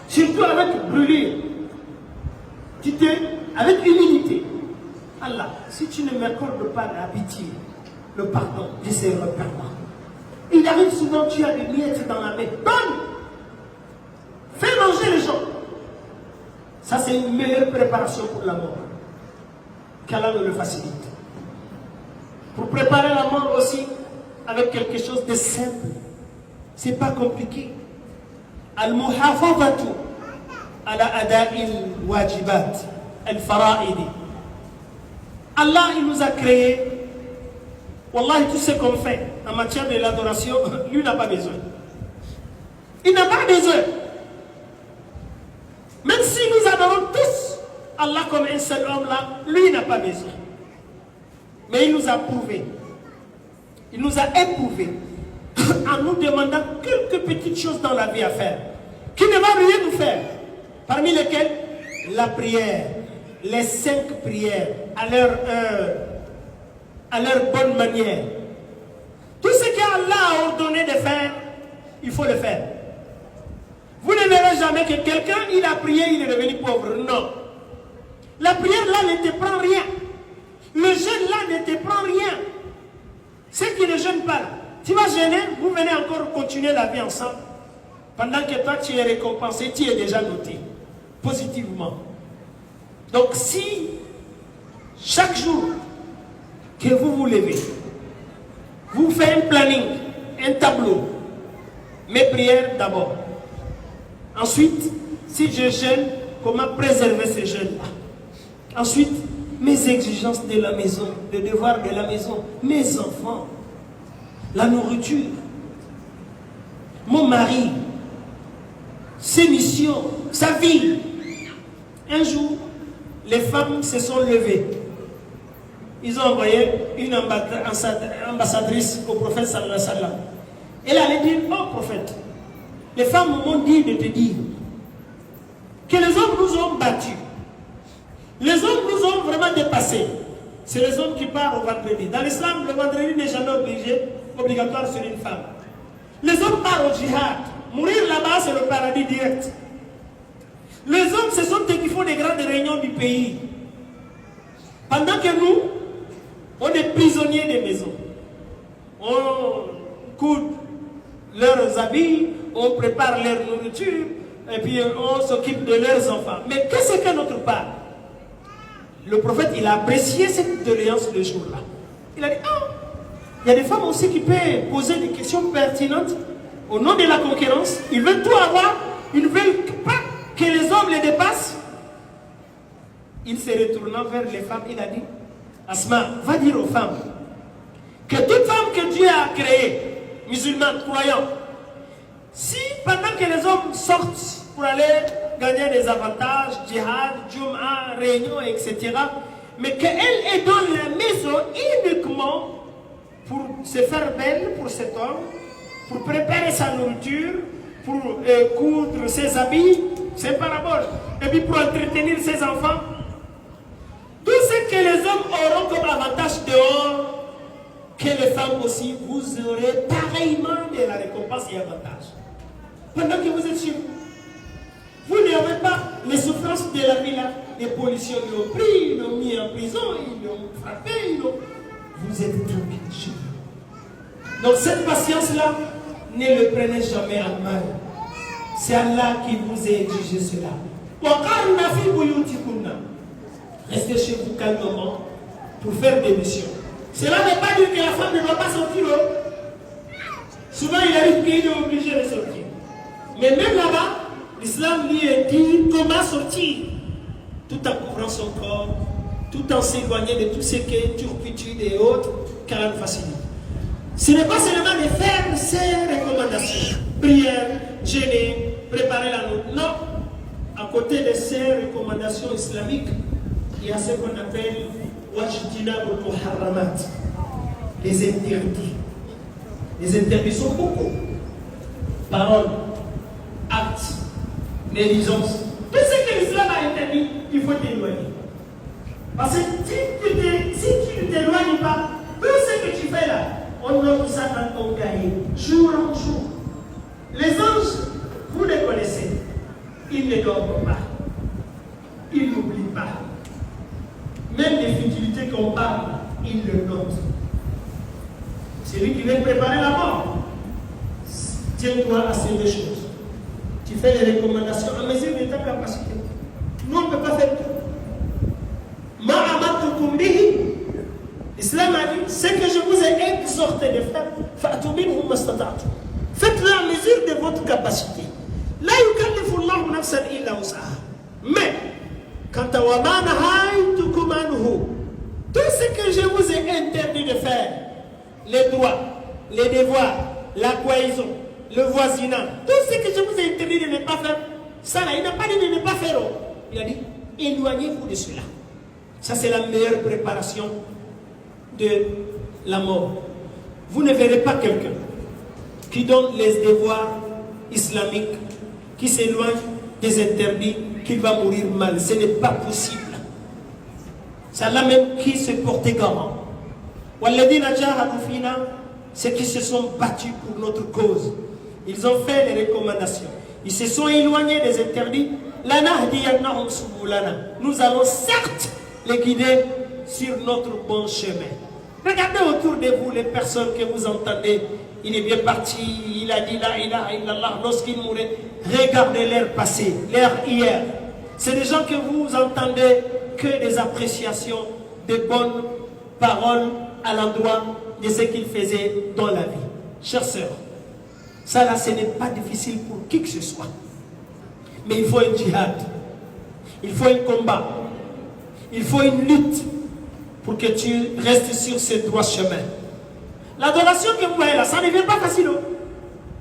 Surtout avec brûlure. Avec humilité. Allah, si tu ne m'accordes pas la pitié, le pardon, je serai pardon. Il arrive souvent, tu as des miettes dans la main. Donne! Fais manger les gens. Ça, c'est une meilleure préparation pour la mort. Qu'Allah nous le facilite. Pour préparer la mort aussi, avec quelque chose de simple. C'est pas compliqué. Al-muhafadatu ala ada'il wajibat al-fara'idi. Allah, il nous a créé. Wallahi, tout ce qu'on fait en matière de l'adoration, lui n'a pas besoin. Il n'a pas besoin. Même si nous adorons tous Allah comme un seul homme là, lui n'a pas besoin. Mais il nous a prouvé. Il nous a éprouvé en nous demandant quelques petites choses dans la vie à faire, qui ne va rien nous faire. Parmi lesquelles, la prière, les 5 prières à leur heure, à leur bonne manière. Tout ce qu'Allah a ordonné de faire, il faut le faire. Vous ne verrez jamais que quelqu'un, il a prié, il est devenu pauvre. Non. La prière là ne te prend rien. Le jeûne là ne te prend rien. Ceux qui ne jeûnent pas, tu vas jeûner, vous venez encore continuer la vie ensemble. Pendant que toi tu es récompensé, tu es déjà noté positivement. Donc si chaque jour que vous vous levez, vous faites un planning, un tableau, mes prières d'abord. Ensuite, si je jeûne, comment préserver ce jeûne-là? Ensuite, mes exigences de la maison, le devoir de la maison, mes enfants, la nourriture, mon mari, ses missions, sa vie. Un jour, les femmes se sont levées. Ils ont envoyé une ambassadrice au prophète sallallahu alayhi wa sallam. Elle allait dire, oh prophète, les femmes m'ont dit de te dire que les hommes nous ont battus. Les hommes nous ont vraiment dépassés. C'est les hommes qui partent au vendredi. Dans l'islam, le vendredi n'est jamais obligatoire sur une femme. Les hommes partent au djihad. Mourir là-bas, c'est le paradis direct. Les hommes, ce sont eux qui font des grandes réunions du pays. Pendant que nous, on est prisonniers des maisons. On coude leurs habits, on prépare leur nourriture, et puis on s'occupe de leurs enfants. Mais qu'est-ce que notre part? Le prophète, il a apprécié cette doléance le jour-là. Il a dit, ah, il y a des femmes aussi qui peuvent poser des questions pertinentes au nom de la concurrence. Ils veulent tout avoir, ils ne veulent pas que les hommes les dépassent. Il se retournant vers les femmes, il a dit, Asma, va dire aux femmes que toute femme que Dieu a créée, musulmane, croyant, si pendant que les hommes sortent pour aller gagner des avantages, djihad, jum'a, réunion, etc., mais qu'elle est dans la maison uniquement pour se faire belle pour cet homme, pour préparer sa nourriture, pour coudre ses habits, ses paraboles, et puis pour entretenir ses enfants. Tout ce que les hommes auront comme avantage dehors, que les femmes aussi, vous aurez pareillement de la récompense et avantage. Pendant que vous êtes chez vous, vous n'avez pas les souffrances de la vie là. Les policiers l'ont pris, ils l'ont mis en prison, ils l'ont frappé, vous êtes tranquille chez vous. Donc cette patience-là, ne le prenez jamais en mal. C'est Allah qui vous a exigé cela. Restez chez vous calmement pour faire des missions. Cela ne veut pas dire que la femme ne doit pas sortir. Souvent il arrive qu'il est obligé de sortir. Mais même là-bas, l'islam lui dit comment sortir, tout en couvrant son corps, tout en s'éloignant de tout ce qui est turpitude et autres, car elle facilite. Ce n'est pas seulement de faire ces recommandations, prière, jeûner, préparer la nourriture. Non, à côté de ces recommandations islamiques, il y a ce qu'on appelle wajtinabul muharramat, les interdits. Les interdits sont beaucoup. Paroles, actes, médisance. Tout ce que l'islam a interdit, il faut t'éloigner. Parce que si tu ne t'éloignes pas, tout ce que tu fais là, on note ça dans ton cahier, jour en jour. Les anges, vous les connaissez. Ils ne dorment pas. Ils n'oublient pas. Même les futilités qu'on parle, ils le notent. C'est lui qui vient préparer la mort. Tiens-toi à ces deux choses. Tu fais les recommandations à mesure de ta capacité. Nous, on ne peut pas faire tout. L'islam a dit, ce que je vous ai exhorté de faire, faites-le à mesure de votre capacité. Mais, quant à tout ce que je vous ai interdit de faire, les droits, les devoirs, la cohésion, le voisinage, tout ce que je vous ai interdit de ne pas faire, ça là, il n'a pas dit de ne pas faire. Il a dit, éloignez-vous de cela. Ça, c'est la meilleure préparation de la mort. Vous ne verrez pas quelqu'un qui donne les devoirs islamiques, qui s'éloigne des interdits, qu'il va mourir mal. Ce n'est pas possible. C'est Allah même qui se portait garant. Ceux qui se sont battus pour notre cause, ils ont fait les recommandations. Ils se sont éloignés des interdits. Nous allons certes les guider sur notre bon chemin. Regardez autour de vous les personnes que vous entendez. Il est bien parti, il a dit la ilaha illallah lorsqu'il mourait. Regardez l'ère passée, l'ère hier. C'est des gens que vous entendez que des appréciations, de bonnes paroles à l'endroit de ce qu'ils faisaient dans la vie. Chères sœurs, ça là, ce n'est pas difficile pour qui que ce soit. Mais il faut un djihad. Il faut un combat. Il faut une lutte pour que tu restes sur ce droit chemin. L'adoration que vous voyez là, ça ne devient pas facile.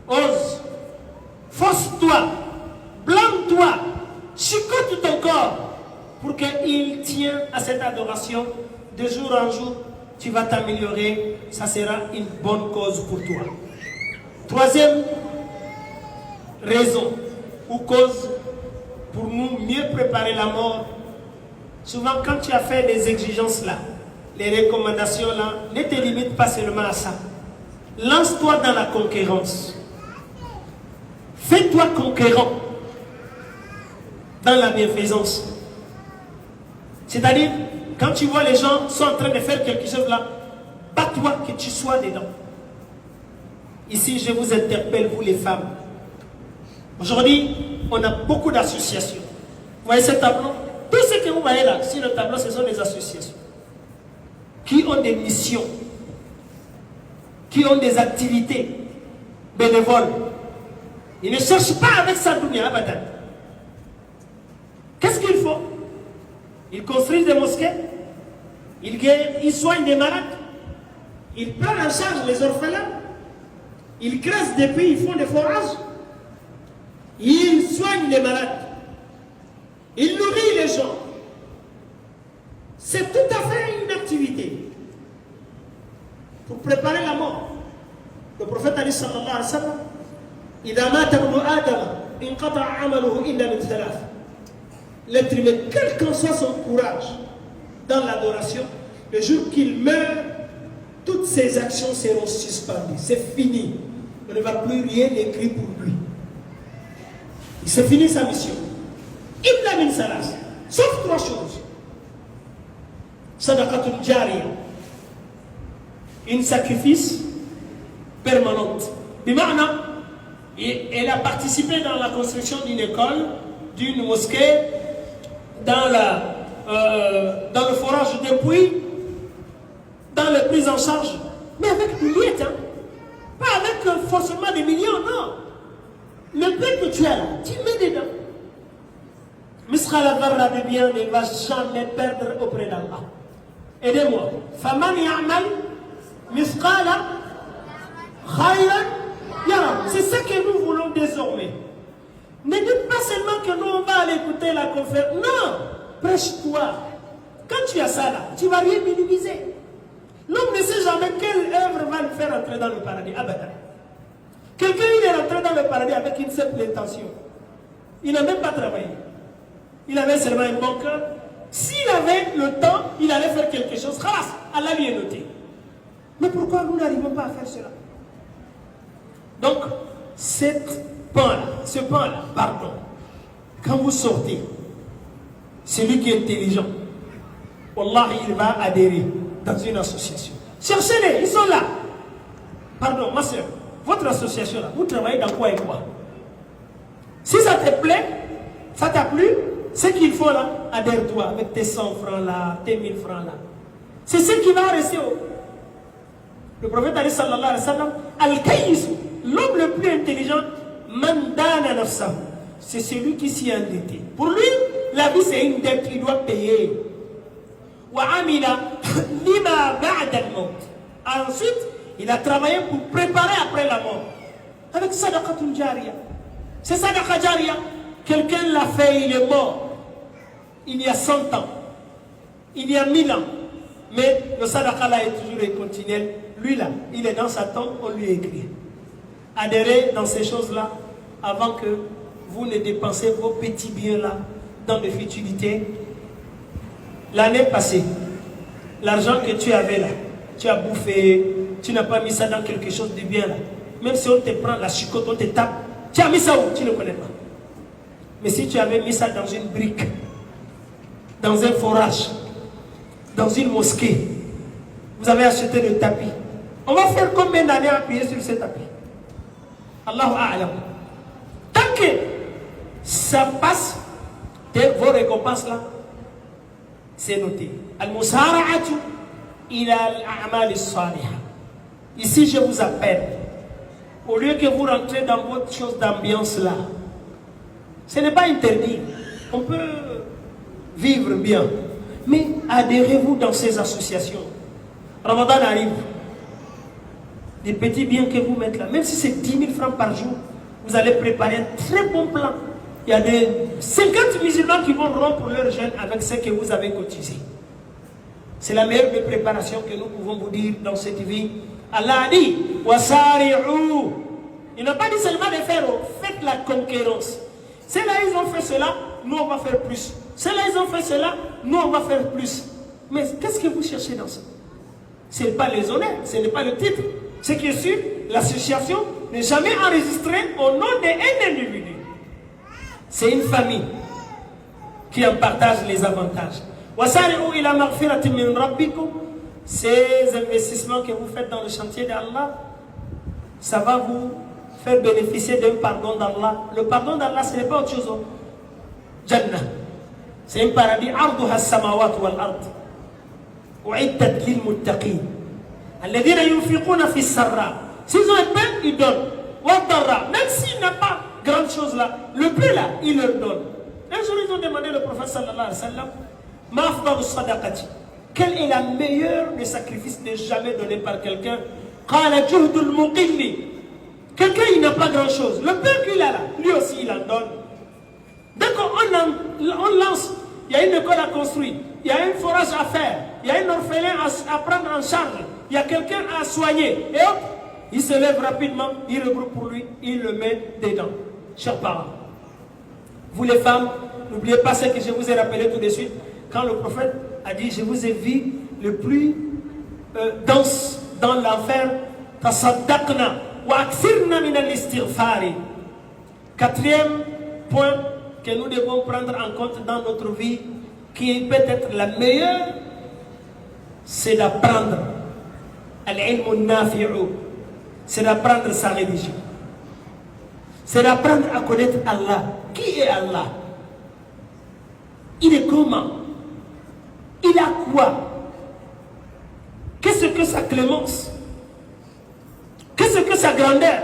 Ose, force-toi, blâme-toi, chicote ton corps pour qu'il tienne à cette adoration. De jour en jour, tu vas t'améliorer. Ça sera une bonne cause pour toi. Troisième raison ou cause pour nous mieux préparer la mort. Souvent, quand tu as fait les exigences là, les recommandations là, ne te limite pas seulement à ça. Lance-toi dans la conquérance. Fais-toi conquérant dans la bienfaisance. C'est-à-dire, quand tu vois les gens sont en train de faire quelque chose là, bats-toi que tu sois dedans. Ici, je vous interpelle, vous les femmes. Aujourd'hui, on a beaucoup d'associations. Vous voyez ce tableau? Tout ce que vous voyez là, sur le tableau, ce sont des associations qui ont des missions, qui ont des activités bénévoles. Ils ne cherchent pas avec ça dunya abadan. Qu'est-ce qu'il faut? Ils construisent des mosquées, ils soignent des malades, ils prennent en charge les orphelins, ils creusent des puits, ils font des forages, ils soignent les malades, ils nourrissent les gens. C'est tout à fait une activité pour préparer la mort. Le prophète a dit sallallahu alayhi wa sallam, إذا مات ابن آدم انقطع عمله إلا من ثلاث. L'être humain, quel qu'en soit son courage dans l'adoration, le jour qu'il meurt, toutes ses actions seront suspendues. C'est fini. On ne va plus rien écrire pour lui. C'est fini sa mission. Illa min salas. Sauf trois choses. Sadaqatul jariya. Un sacrifice permanente. Bima'na, elle a participé dans la construction d'une école, d'une mosquée, dans le forage d'un puits, dans la prise en charge, mais avec du liette, hein? Pas avec forcément des millions, non. Le peu que tu as là, tu mets dedans. Misra Dharra de bien ne va jamais perdre auprès d'Allah. Aidez-moi. Faman ya'mal misqala khayran yara. C'est ça que nous voulons désormais. Ne dites pas seulement que nous on va aller écouter la conférence. Non, prêche-toi. Quand tu as ça là, tu ne vas rien minimiser. L'homme ne sait jamais quelle œuvre va le faire entrer dans le paradis. Ah ben, quelqu'un il est rentré dans le paradis avec une simple intention. Il n'a même pas travaillé. Il avait seulement un bon cœur. S'il avait le temps, il allait faire quelque chose. Khalas, Allah lui est noté. Mais pourquoi nous n'arrivons pas à faire cela? Donc, ce pan-là, pardon, quand vous sortez, celui qui est intelligent, Wallah, il va adhérer dans une association. Cherchez-les, ils sont là. Pardon, ma soeur, votre association là, vous travaillez dans quoi et quoi? Si ça te plaît, ça t'a plu, ce qu'il faut là, adhère-toi avec tes 100 francs là, tes 1000 francs là. C'est ce qui va rester au... Le prophète a dit sallallahu alayhi wa sallam, Al-Kayyisu, l'homme le plus intelligent, Mandana nafsahu, c'est celui qui s'y est endetté. Pour lui, la vie c'est une dette, il doit payer. Wa amila lima ba'da al-maut. Ensuite, il a travaillé pour préparer après la mort. Avec sadaqatul jariya. C'est sadaqa jariya. Quelqu'un l'a fait, il est mort. Il y a 100 ans. Il y a 1000 ans. Mais le sadaqa là est toujours continuel. Lui là, il est dans sa tombe, on lui écrit. Adhérez dans ces choses-là avant que vous ne dépensez vos petits biens là dans des futilités. L'année passée, l'argent que tu avais là, tu as bouffé, tu n'as pas mis ça dans quelque chose de bien là. Même si on te prend la chicote, on te tape, tu as mis ça où? Tu ne connais pas. Mais si tu avais mis ça dans une brique, dans un forage, dans une mosquée. Vous avez acheté le tapis. On va faire combien d'années à appuyer sur ce tapis? Allahu A'lam. Tant que ça passe, vos récompenses là, c'est noté. Al-Musara'atu ila al-a'mal as-salihah. Ici, je vous appelle. Au lieu que vous rentrez dans votre chose d'ambiance là, ce n'est pas interdit. On peut vivre bien. Mais adhérez-vous dans ces associations. Ramadan arrive. Des petits biens que vous mettez là, même si c'est 10 000 francs par jour, vous allez préparer un très bon plan. Il y a des 50 musulmans qui vont rompre leur jeûne avec ce que vous avez cotisé. C'est la meilleure des préparations que nous pouvons vous dire dans cette vie. Allah a dit, wasari'u. Il n'a pas dit seulement de faire, faites la conquérance. Ceux-là, ils ont fait cela, nous on va faire plus. Ceux-là, ils ont fait cela, nous on va faire plus. Mais qu'est-ce que vous cherchez dans ça? Ce n'est pas les honneurs, ce n'est pas le titre. Ce qui est sûr, l'association n'est jamais enregistrée au nom d'un individu. C'est une famille qui en partage les avantages. Wasari'u ila maghfiratin min rabbikum. Ces investissements que vous faites dans le chantier d'Allah, ça va vous faire bénéficier d'un pardon d'Allah. Le pardon d'Allah, ce n'est pas autre chose. Jannah. C'est un paradis. Arduha as-samawat wal ard. U'iddat lil muttaqin. Alladhina yunfiquna fi as-sarra. S'ils ont un peu, ils donnent. Wa darra. Même s'il n'a pas grande chose là, le peu là, il leur donne. Un jour, ils ont demandé au prophète sallallahu alayhi wa sallam, ma afdalu sadaqati. Quel est le meilleur des sacrifices de jamais donné par quelqu'un? Qala juhdul muqilli. Quelqu'un, il n'a pas grand-chose. Le peu qu'il a là, lui aussi, il en donne. D'accord, on lance. Il y a une école à construire. Il y a un forage à faire. Il y a un orphelin à prendre en charge. Il y a quelqu'un à soigner. Et hop, il se lève rapidement, il regroupe pour lui, il le met dedans. Chers parents, vous les femmes, n'oubliez pas ce que je vous ai rappelé tout de suite. Quand le prophète a dit, je vous ai vu le plus dense dans l'enfer, tasaddaqna wa aksirna min al-istighfari. Quatrième point que nous devons prendre en compte dans notre vie, qui peut être la meilleure, c'est d'apprendre al-ilmu nafi'u, c'est d'apprendre sa religion, c'est d'apprendre à connaître Allah. Qui est Allah? Il est comment? Il a quoi? Qu'est-ce que sa clémence? Qu'est-ce que sa grandeur?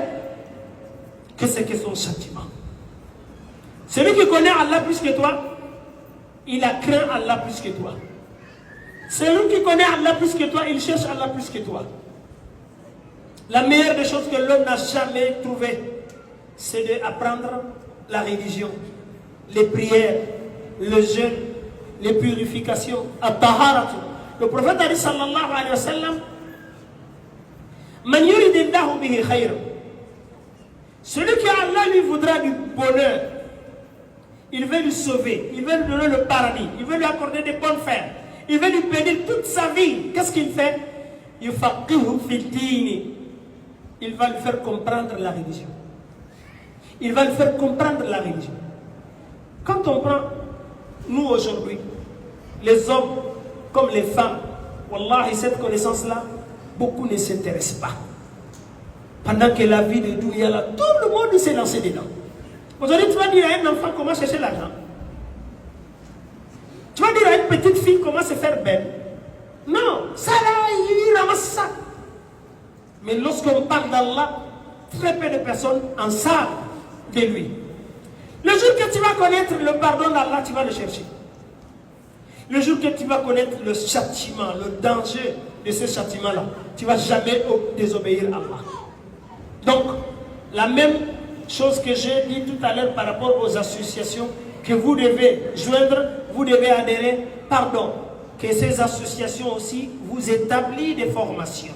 Qu'est-ce que son châtiment? Celui qui connaît Allah plus que toi, il a craint Allah plus que toi. Celui qui connaît Allah plus que toi, il cherche Allah plus que toi. La meilleure des choses que l'homme n'a jamais trouvées, c'est d'apprendre la religion, les prières, le jeûne, les purifications, at-taharatu. Le prophète a dit sallallahu alayhi wa sallam, man yuridillahu bihi khayran. Celui qui Allah lui voudra du bonheur, il veut lui sauver, il veut lui donner le paradis, il veut lui accorder des bonnes fers, il veut lui bénir toute sa vie. Qu'est-ce qu'il fait? Yufaqihu fid dini. Il va lui faire comprendre la religion. Il va lui faire comprendre la religion. Quand on prend, nous aujourd'hui, les hommes comme les femmes, wallahi, cette connaissance-là, beaucoup ne s'intéressent pas. Pendant que la vie de Douya, là, tout le monde s'est lancé dedans. Aujourd'hui, tu vas dire à un enfant comment chercher l'argent. Tu vas dire à une petite fille comment se faire belle. Non, ça là, il ramasse ça. Mais lorsqu'on parle d'Allah, très peu de personnes en savent de lui. Le jour que tu vas connaître le pardon d'Allah, tu vas le chercher. Le jour que tu vas connaître le châtiment, le danger de ce châtiment-là, tu ne vas jamais désobéir à Allah. Donc, la même chose que j'ai dit tout à l'heure par rapport aux associations que vous devez joindre, vous devez adhérer, pardon, que ces associations aussi vous établissent des formations.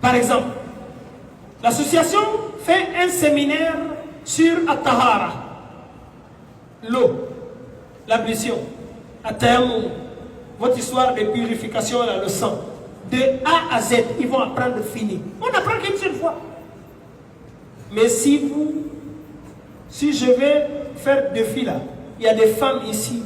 Par exemple, l'association fait un séminaire sur At-Tahara, l'eau, l'ablution, At-Tayammum, votre histoire de purification dans le sang, de A à Z, ils vont apprendre fini. On apprend qu'une seule fois. Mais si je vais faire défi là, il y a des femmes ici,